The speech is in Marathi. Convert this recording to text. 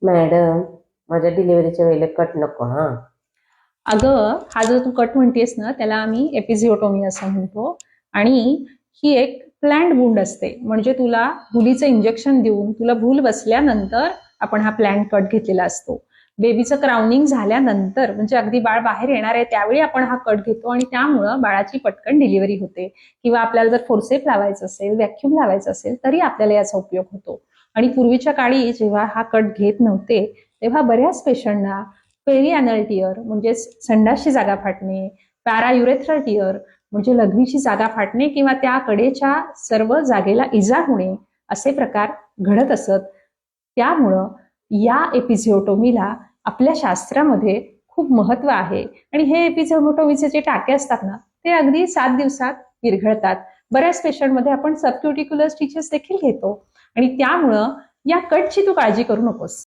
मॅडम, माझ्या डिलिव्हरीच्या वेळेला कट नको हा. अगं, हा जो तू कट म्हणतेस ना, त्याला आम्ही एपिझिओटोमी असं म्हणतो. आणि ही एक प्लॅन्ड वुंड असते. म्हणजे तुला भुलीचं इंजेक्शन देऊन तुला भूल बसल्यानंतर आपण हा प्लॅन्ड कट घेतलेला असतो. बेबीचं क्राउनिंग झाल्यानंतर, म्हणजे अगदी बाळ बाहेर येणार आहे त्यावेळी आपण हा कट घेतो, आणि त्यामुळं बाळाची पटकन डिलिव्हरी होते. किंवा आपल्याला जर फोर्सेप लावायचं असेल, व्हॅक्यूम लावायचं असेल, तरी आपल्याला याचा उपयोग होतो. आणि पूर्वीच्या काळी जेव्हा हा कट घेत नव्हते, तेव्हा बऱ्याच पेशंटना पेरिअॅनल टिअर म्हणजे संडासची जागा फाटणे, पॅरायुरेथ्रल टिअर म्हणजे लघवीची जागा फाटणे किंवा त्या कडेच्या सर्व जागेला इजा होणे, असे प्रकार घडत असत. त्यामुळं या एपिझिओटोमीला आपल्या शास्त्रामध्ये खूप महत्व आहे. आणि हे एपिझिओटोमीचे जे टाके असतात ना, ते अगदी 7 दिवसात विरघळतात. बऱ्याच पेशंटमध्ये आपण सबक्युटिक्युलर स्टिचेस देखील घेतो. आणि त्यामुळं या कटची तू काळजी करू नकोस.